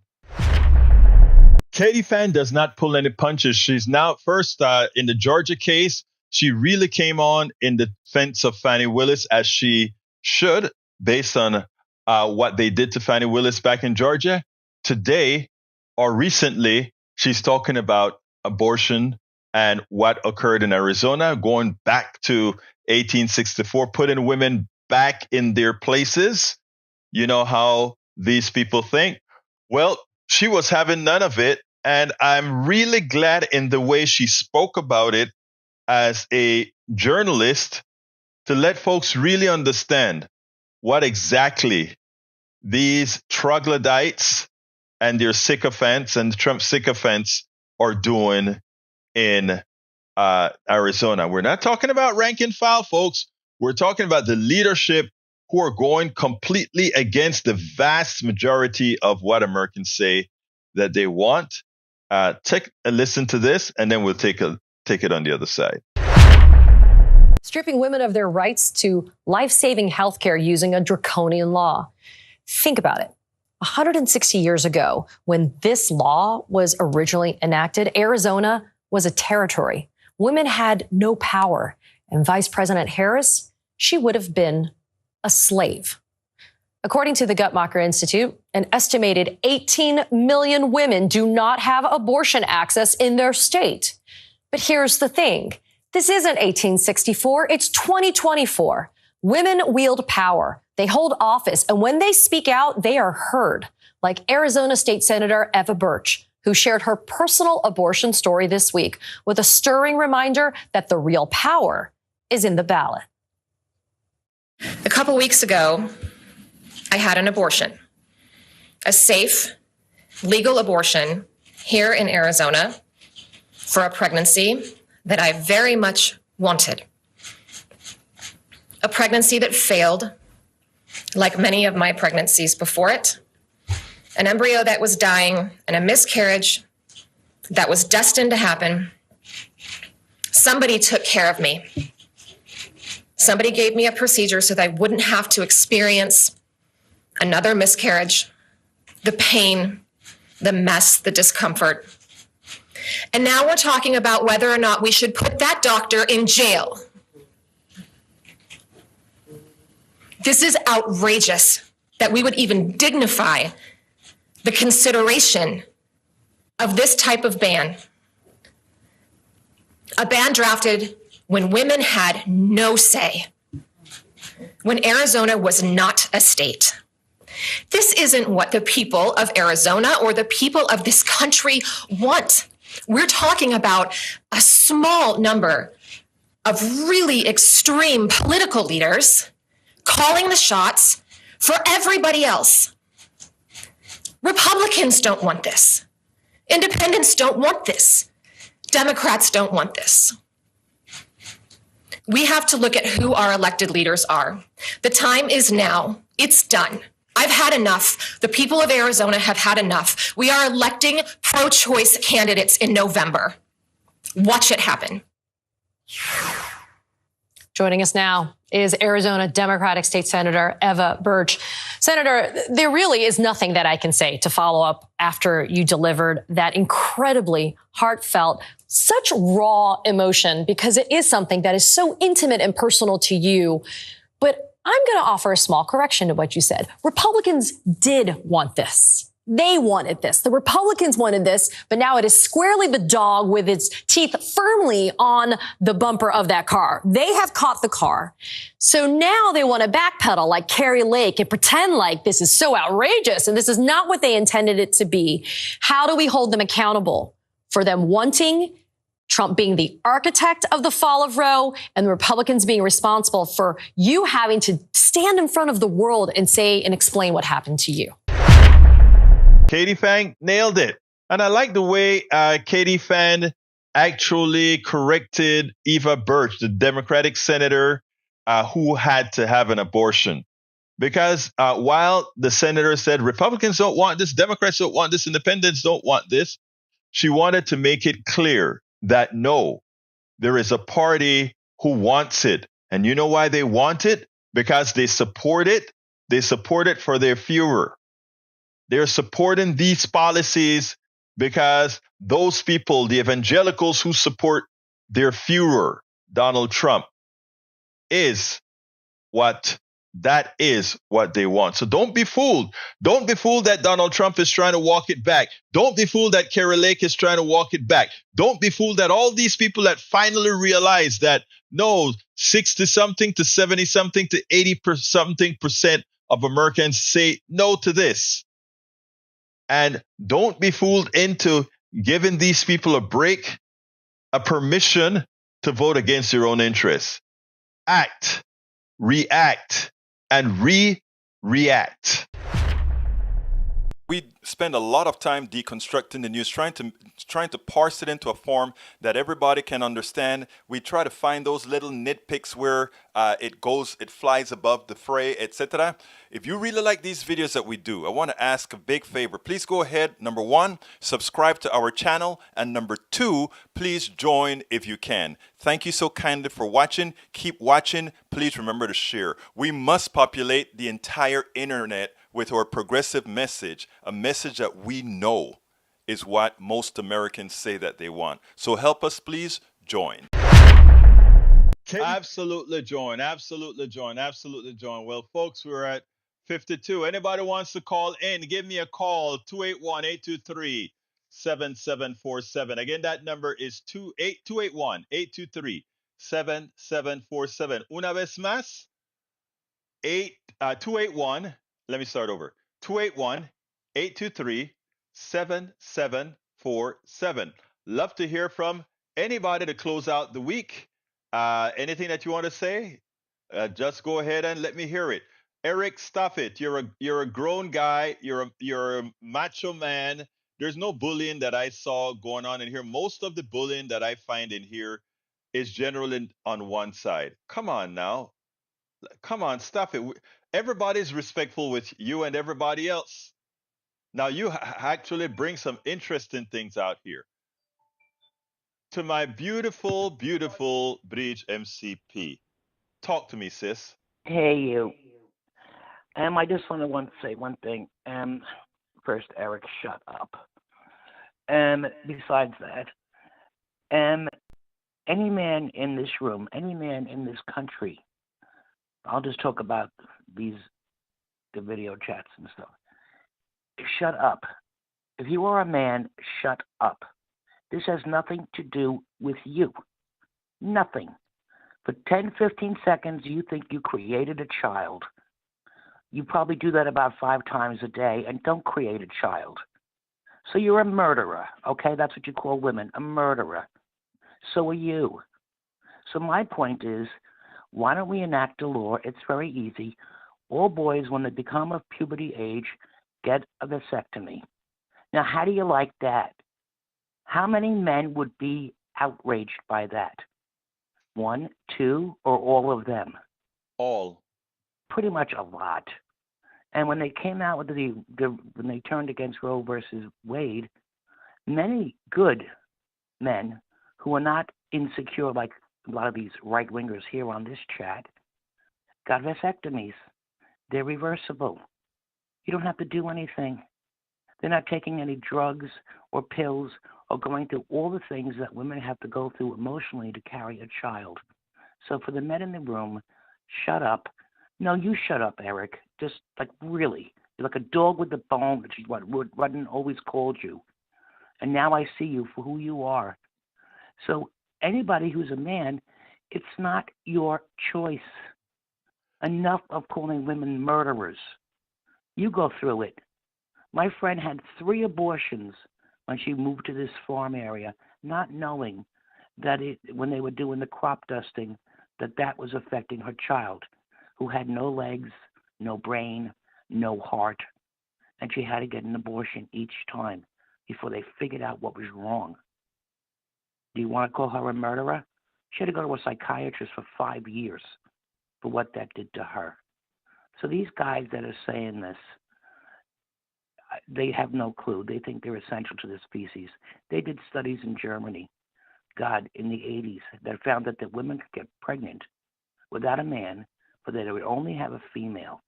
Katie Phang does not pull any punches. She's now first in the Georgia case. She really came on in defense of Fani Willis, as she should, based on what they did to Fani Willis back in Georgia. Today, or recently, she's talking about abortion and what occurred in Arizona, going back to 1864, putting women back in their places. You know how these people think? Well, she was having none of it. And I'm really glad in the way she spoke about it as a journalist, to let folks really understand what exactly these troglodytes and their sycophants and Trump sycophants are doing in Arizona. We're not talking about rank and file, folks. We're talking about the leadership who are going completely against the vast majority of what Americans say that they want. Take a listen to this, and then we'll take it on the other side. Stripping women of their rights to life-saving health care using a draconian law. Think about it. 160 years ago, when this law was originally enacted, Arizona was a territory. Women had no power. And Vice President Harris, she would have been a slave. According to the Guttmacher Institute, an estimated 18 million women do not have abortion access in their state. But here's the thing. This isn't 1864. It's 2024. Women wield power. They hold office. And when they speak out, they are heard. Like Arizona State Senator Eva Burch, who shared her personal abortion story this week with a stirring reminder that the real power is in the ballot. A couple weeks ago, I had an abortion, a safe, legal abortion here in Arizona for a pregnancy that I very much wanted. A pregnancy that failed, like many of my pregnancies before it. An embryo that was dying and a miscarriage that was destined to happen. Somebody took care of me. Somebody gave me a procedure so that I wouldn't have to experience another miscarriage, the pain, the mess, the discomfort. And now we're talking about whether or not we should put that doctor in jail. This is outrageous that we would even dignify the consideration of this type of ban. A ban drafted when women had no say, when Arizona was not a state. This isn't what the people of Arizona or the people of this country want. We're talking about a small number of really extreme political leaders calling the shots for everybody else. Republicans don't want this. Independents don't want this. Democrats don't want this. We have to look at who our elected leaders are. The time is now. It's done. I've had enough. The people of Arizona have had enough. We are electing pro-choice candidates in November. Watch it happen. Joining us now is Arizona Democratic State Senator Eva Burch. Senator, there really is nothing that I can say to follow up after you delivered that incredibly heartfelt, such raw emotion, because it is something that is so intimate and personal to you. But I'm going to offer a small correction to what you said. Republicans did want this. They wanted this. The Republicans wanted this, but now it is squarely the dog with its teeth firmly on the bumper of that car. They have caught the car. So now they want to backpedal like Carrie Lake and pretend like this is so outrageous and this is not what they intended it to be. How do we hold them accountable for them wanting Trump being the architect of the fall of Roe and the Republicans being responsible for you having to stand in front of the world and say and explain what happened to you? Katie Phang nailed it. And I like the way Katie Phang actually corrected Eva Burch, the Democratic senator who had to have an abortion. Because while the senator said Republicans don't want this, Democrats don't want this, independents don't want this, she wanted to make it clear that no, there is a party who wants it. And you know why they want it? Because they support it. They support it for their Führer. They're supporting these policies because those people, the evangelicals who support their Führer, Donald Trump, that is what they want. So don't be fooled. Don't be fooled that Donald Trump is trying to walk it back. Don't be fooled that Carrie Lake is trying to walk it back. Don't be fooled that all these people that finally realize that no, 60-something to 70-something to 80-something% of Americans say no to this. And don't be fooled into giving these people a break, a permission to vote against your own interests. Act, react, and react. We spend a lot of time deconstructing the news, trying to parse it into a form that everybody can understand. We try to find those little nitpicks where it flies above the fray, etc. If you really like these videos that we do, I want to ask a big favor. Please go ahead, number one, subscribe to our channel, and number two, please join if you can. Thank you so kindly for watching. Keep watching. Please remember to share. We must populate the entire internet with our progressive message, a message that we know is what most Americans say that they want. So help us, please join. Absolutely join. Absolutely join. Absolutely join. Well, folks, we're at 52. Anybody wants to call in, give me a call, 281-823-7747. Again, that number is 281-823-7747. Una vez más, 281, let me start over, 281-823-7747. Love to hear from anybody to close out the week. Anything that you want to say, just go ahead and let me hear it. Eric, stop it. You're a grown guy. You're a macho man. There's no bullying that I saw going on in here. Most of the bullying that I find in here is generally on one side. Come on now. Come on, stop it. Everybody's respectful with you and everybody else. Now you actually bring some interesting things out here. to my beautiful, beautiful Bridge MCP. Talk to me, sis. Hey, you. I just want to say one thing. First, Eric, shut up. Besides that, any man in this room, any man in this country, I'll just talk about the video chats and stuff. Shut up. If you are a man, shut up. This has nothing to do with you. Nothing. For 10, 15 seconds, you think you created a child. You probably do that about 5 times a day and don't create a child. So you're a murderer, okay? That's what you call women, a murderer. So are you. So my point is, why don't we enact a law? It's very easy. All boys, when they become of puberty age, get a vasectomy. Now, how do you like that? How many men would be outraged by that? 1, 2, or all of them? All. Pretty much a lot. And when they came out with when they turned against Roe versus Wade, many good men who are not insecure like a lot of these right-wingers here on this chat got vasectomies. They're reversible. You don't have to do anything. They're not taking any drugs or pills or going through all the things that women have to go through emotionally to carry a child. So for the men in the room, shut up. No, you shut up, Eric. Just like really. You're like a dog with a bone, which is what Rudden always called you. And now I see you for who you are. So anybody who's a man, it's not your choice. Enough of calling women murderers. You go through it. My friend had 3 abortions when she moved to this farm area, not knowing that when they were doing the crop dusting, that was affecting her child, who had no legs, no brain, no heart, and she had to get an abortion each time before they figured out what was wrong. Do you want to call her a murderer? She had to go to a psychiatrist for 5 years for what that did to her. So these guys that are saying this, they have no clue. They think they're essential to the species. They did studies in Germany, in the 80s, that found that the women could get pregnant without a man, but that they would only have a female.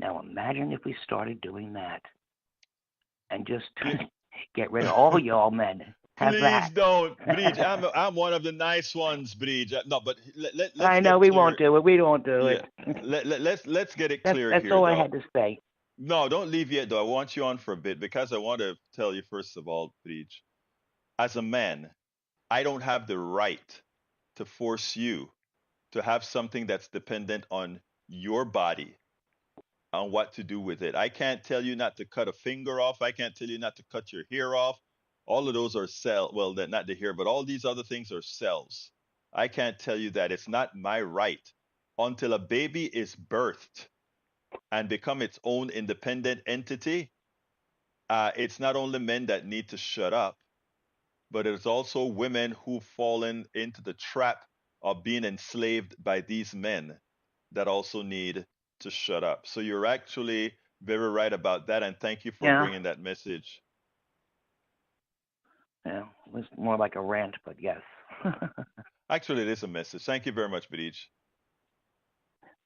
Now imagine if we started doing that and just get rid of all y'all men. Please don't, Bridge. I'm one of the nice ones, Bridge. No, but let's I know we won't do it. We don't do it. Let's get it clear here. That's all I had to say. No, don't leave yet, though. I want you on for a bit because I want to tell you, first of all, Bridge, as a man, I don't have the right to force you to have something that's dependent on your body, on what to do with it. I can't tell you not to cut a finger off. I can't tell you not to cut your hair off. All of those are cells. Well, not the hair, but all these other things are cells. I can't tell you that. It's not my right until a baby is birthed and become its own independent entity. It's not only men that need to shut up, but it's also women who've fallen into the trap of being enslaved by these men that also need to shut up. So you're actually very right about that, and thank you for bringing that message. Yeah, it was more like a rant, but yes. Actually, it is a message. Thank you very much, Bridge.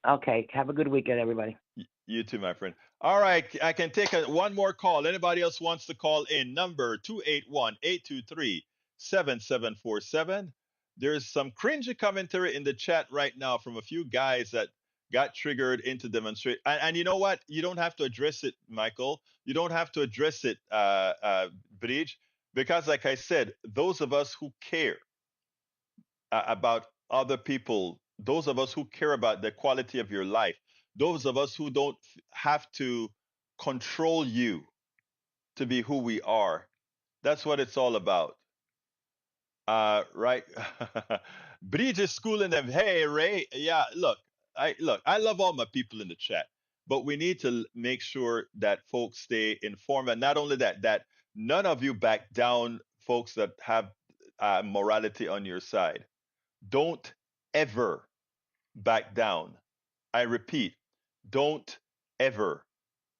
Okay, have a good weekend, everybody. You too, my friend. All right, I can take one more call. Anybody else wants to call in? Number 281-823-7747. There's some cringy commentary in the chat right now from a few guys that got triggered into demonstrate. And you know what? You don't have to address it, Michael. You don't have to address it, Bridge, because like I said, those of us who care about other people, those of us who care about the quality of your life, those of us who don't have to control you to be who we are. That's what it's all about. Right? Bridge is schooling them. Hey, Ray. Yeah, look, I love all my people in the chat, but we need to make sure that folks stay informed. And not only that, that none of you back down, folks that have morality on your side. Don't ever back down. I repeat, don't ever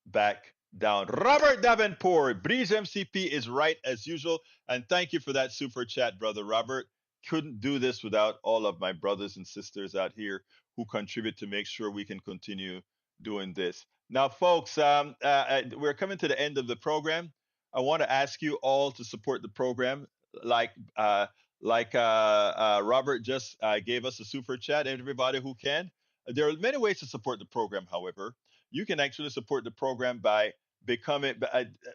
back down. Robert Davenport, Breeze MCP is right as usual. And thank you for that super chat, brother Robert. Couldn't do this without all of my brothers and sisters out here who contribute to make sure we can continue doing this. Now, folks, we're coming to the end of the program. I want to ask you all to support the program, like Robert just gave us a super chat. Everybody who can. There are many ways to support the program. However, you can actually support the program by becoming.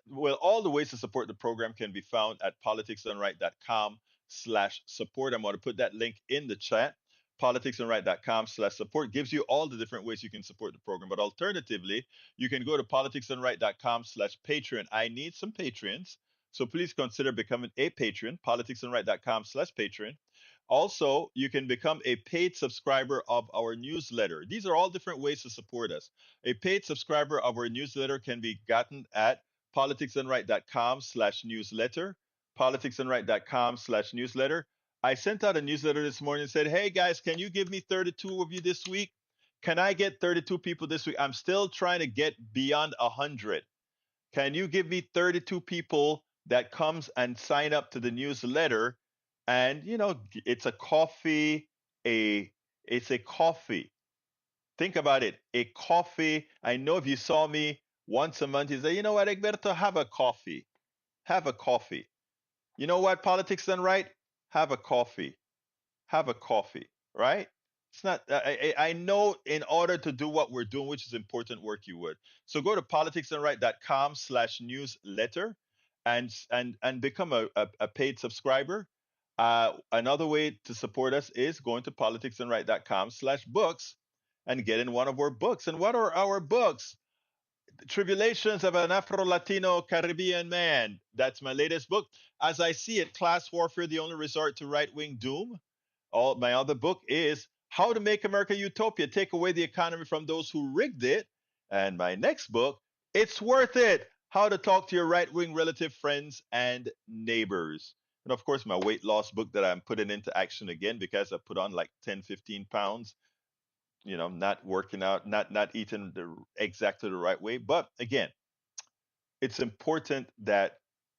Well, all the ways to support the program can be found at politicsdoneright.com/support. I'm going to put that link in the chat. politicsdoneright.com/support gives you all the different ways you can support the program. But alternatively, you can go to politicsdoneright.com/Patreon. I need some patrons, so please consider becoming a patron. politicsdoneright.com/Patreon. Also, you can become a paid subscriber of our newsletter. These are all different ways to support us. A paid subscriber of our newsletter can be gotten at politicsdoneright.com/newsletter. politicsdoneright.com/newsletter. I sent out a newsletter this morning and said, hey guys, can you give me 32 of you this week? Can I get 32 people this week? I'm still trying to get beyond 100. Can you give me 32 people that comes and sign up to the newsletter? And it's a coffee, it's a coffee. Think about it, a coffee. I know if you saw me once a month, you say, you know what, Egberto, have a coffee. Have a coffee. You know what, Politics Done Right? Have a coffee. Have a coffee, right? It's not, I know in order to do what we're doing, which is important work, you would. So go to politicsdoneright.com/newsletter and become a paid subscriber. Another way to support us is going to politicsdoneright.com/books and getting one of our books. And what are our books? Tribulations of an Afro-Latino Caribbean Man. That's my latest book. As I see it, Class Warfare, the Only Resort to Right-Wing Doom. My other book is How to Make America Utopia, Take Away the Economy from Those Who Rigged It. And my next book, It's Worth It, How to Talk to Your Right-Wing Relative, Friends, and Neighbors. And of course, my weight loss book that I'm putting into action again because I put on like 10, 15 pounds. Not working out, not eating exactly the right way. But again, it's important that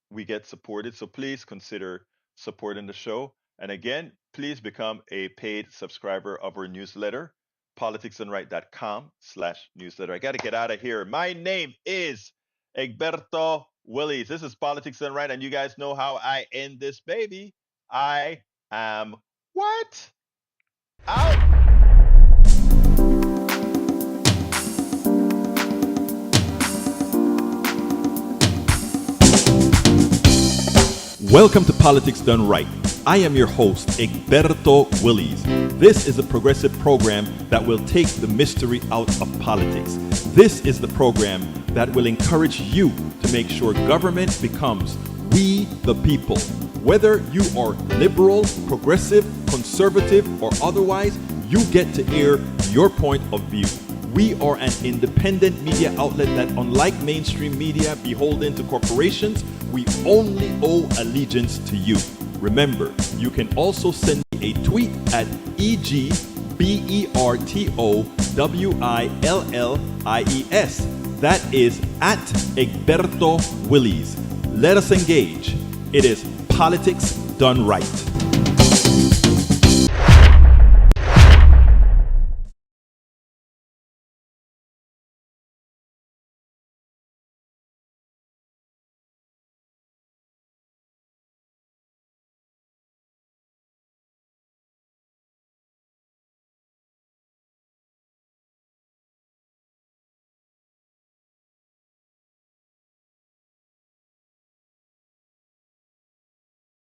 we get supported. So please consider supporting the show. And again, please become a paid subscriber of our newsletter, politicsdoneright.com/newsletter. I got to get out of here. My name is Egberto Willies. This is Politics Done Right. And you guys know how I end this baby. I am what? Out. Welcome to Politics Done Right. I am your host, Egberto Willies. This is a progressive program that will take the mystery out of politics. This is the program that will encourage you to make sure government becomes we the people. Whether you are liberal, progressive, conservative, or otherwise, you get to air your point of view. We are an independent media outlet that, unlike mainstream media beholden to corporations, we only owe allegiance to you. Remember, you can also send me a tweet at EGBERTOWILLIES. That is at Egberto Willies. Let us engage. It is Politics Done Right.